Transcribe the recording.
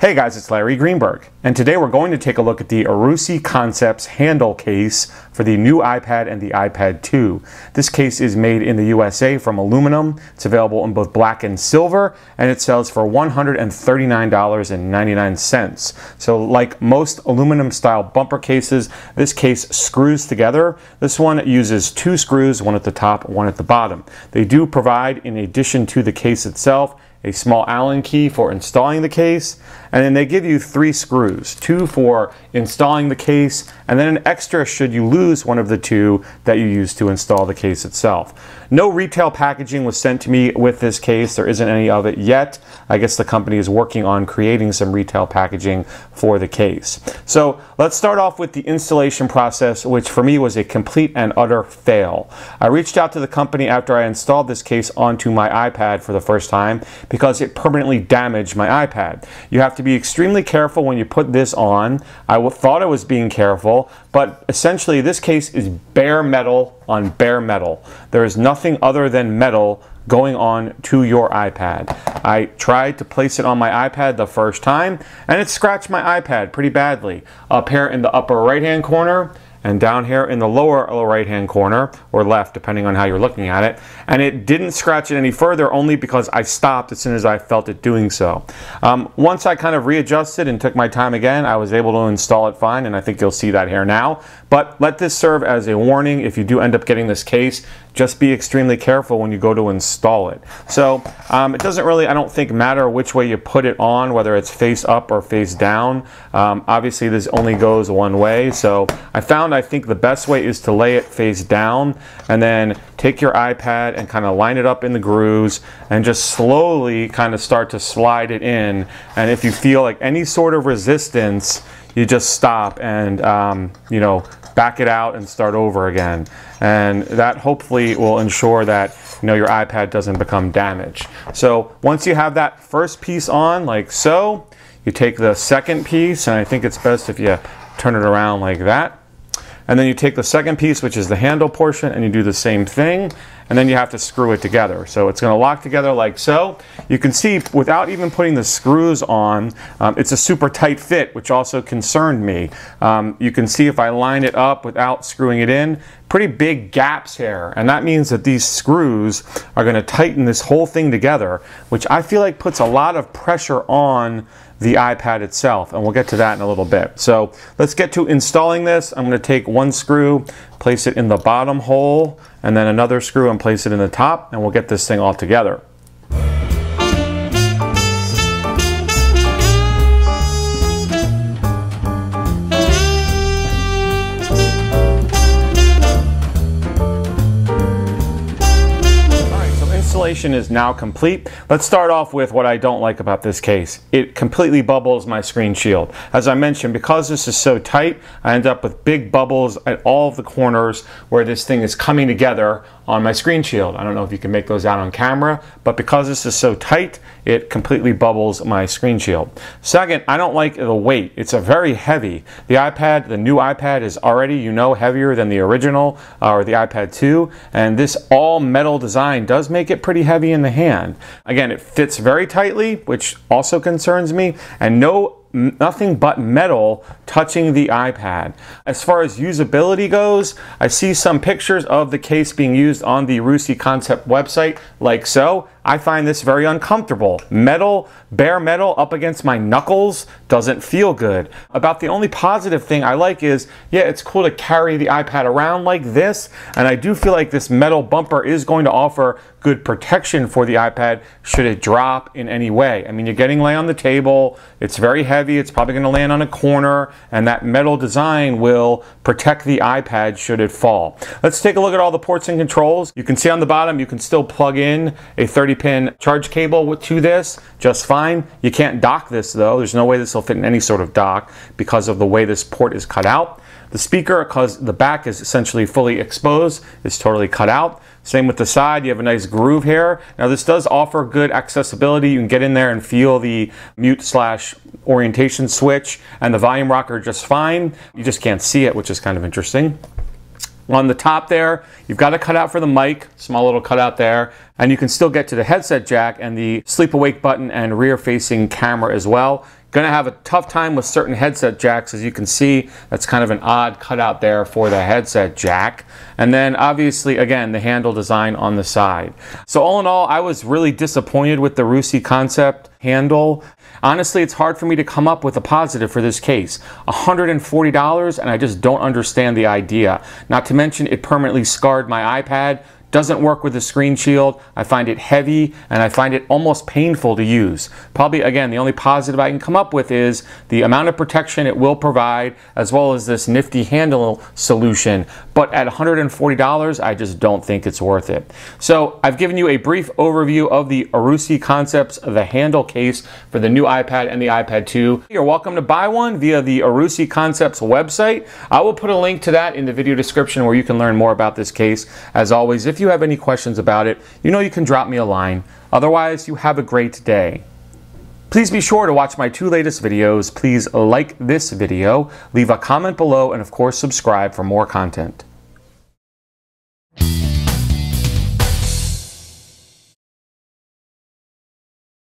Hey guys, it's Larry Greenberg, and today we're going to take a look at the Rusi Concepts Handle Case for the new iPad and the iPad 2. This case is made in the USA from aluminum. It's available in both black and silver, and it sells for $139.99. So like most aluminum style bumper cases, this case screws together. This one uses two screws, one at the top, one at the bottom. They do provide, in addition to the case itself, a small Allen key for installing the case, and then they give you three screws, two for installing the case, and then an extra should you lose one of the two that you use to install the case itself. No retail packaging was sent to me with this case. There isn't any of it yet. I guess the company is working on creating some retail packaging for the case. So let's start off with the installation process, which for me was a complete and utter fail. I reached out to the company after I installed this case onto my iPad for the first time because it permanently damaged my iPad. You have to be extremely careful when you put this on. I thought I was being careful, but essentially this case is bare metal on bare metal. There is nothing other than metal going on to your iPad. I tried to place it on my iPad the first time, and it scratched my iPad pretty badly. Up here in the upper right-hand corner, and down here in the lower right-hand corner, or left, depending on how you're looking at it. And it didn't scratch it any further, only because I stopped as soon as I felt it doing so. Once I kind of readjusted and took my time again, I was able to install it fine, and I think you'll see that here now. But let this serve as a warning. If you do end up getting this case, just be extremely careful when you go to install it. So it doesn't really, I don't think, matter which way you put it on, whether it's face up or face down. Obviously this only goes one way, so I think the best way is to lay it face down and then take your iPad and kind of line it up in the grooves and just slowly kind of start to slide it in. And if you feel like any sort of resistance, you just stop and you know, back it out and start over again. And that hopefully will ensure that, you know, your iPad doesn't become damaged. So once you have that first piece on, like so, you take the second piece, and I think it's best if you turn it around like that. And then you take the second piece, which is the handle portion, and you do the same thing, and then you have to screw it together. So it's going to lock together like so. You can see, without even putting the screws on, it's a super tight fit, which also concerned me. You can see if I line it up without screwing it in, pretty big gaps here, and that means that these screws are going to tighten this whole thing together, which I feel like puts a lot of pressure on the iPad itself, and we'll get to that in a little bit. So let's get to installing this. I'm going to take one screw, place it in the bottom hole, and then another screw and place it in the top, and we'll get this thing all together. Installation is now complete. Let's start off with what I don't like about this case. It completely bubbles my screen shield. As I mentioned, because this is so tight, I end up with big bubbles at all of the corners where this thing is coming together on my screen shield. I don't know if you can make those out on camera, but because this is so tight, it completely bubbles my screen shield. Second, I don't like the weight. It's a very heavy. The iPad, the new iPad, is already, you know, heavier than the original or the iPad 2, and this all metal design does make it pretty heavy in the hand. Again, it fits very tightly, which also concerns me, and nothing but metal touching the iPad. As far as usability goes, I see some pictures of the case being used on the Rusi Concept website, like so. I find this very uncomfortable. Metal, bare metal up against my knuckles doesn't feel good. About the only positive thing I like is, yeah, it's cool to carry the iPad around like this, and I do feel like this metal bumper is going to offer good protection for the iPad should it drop in any way. I mean, you're getting lay on the table, it's very heavy, it's probably going to land on a corner, and that metal design will protect the iPad should it fall. Let's take a look at all the ports and controls. You can see on the bottom, you can still plug in a 30-pin charge cable to this just fine. You can't dock this though. There's no way this will fit in any sort of dock because of the way this port is cut out. The speaker, because the back is essentially fully exposed, is totally cut out. Same with the side, you have a nice groove here. Now this does offer good accessibility. You can get in there and feel the mute/orientation switch and the volume rocker just fine. You just can't see it, which is kind of interesting. On the top there, you've got a cutout for the mic, small little cutout there, and you can still get to the headset jack and the sleep awake button and rear facing camera as well. Gonna have a tough time with certain headset jacks. As you can see, that's kind of an odd cutout there for the headset jack. And then obviously, again, the handle design on the side. So all in all, I was really disappointed with the Rusi Concept handle. Honestly, it's hard for me to come up with a positive for this case. $140, and I just don't understand the idea. Not to mention, it permanently scarred my iPad. Doesn't work with the screen shield. I find it heavy and I find it almost painful to use. Probably, again, the only positive I can come up with is the amount of protection it will provide, as well as this nifty handle solution. But at $140, I just don't think it's worth it. So I've given you a brief overview of the Rusi Concepts, the handle case for the new iPad and the iPad 2. You're welcome to buy one via the Rusi Concepts website. I will put a link to that in the video description where you can learn more about this case. As always, if you have any questions about it, you know you can drop me a line. Otherwise, you have a great day. Please be sure to watch my 2 latest videos. Please like this video, leave a comment below, and of course subscribe for more content.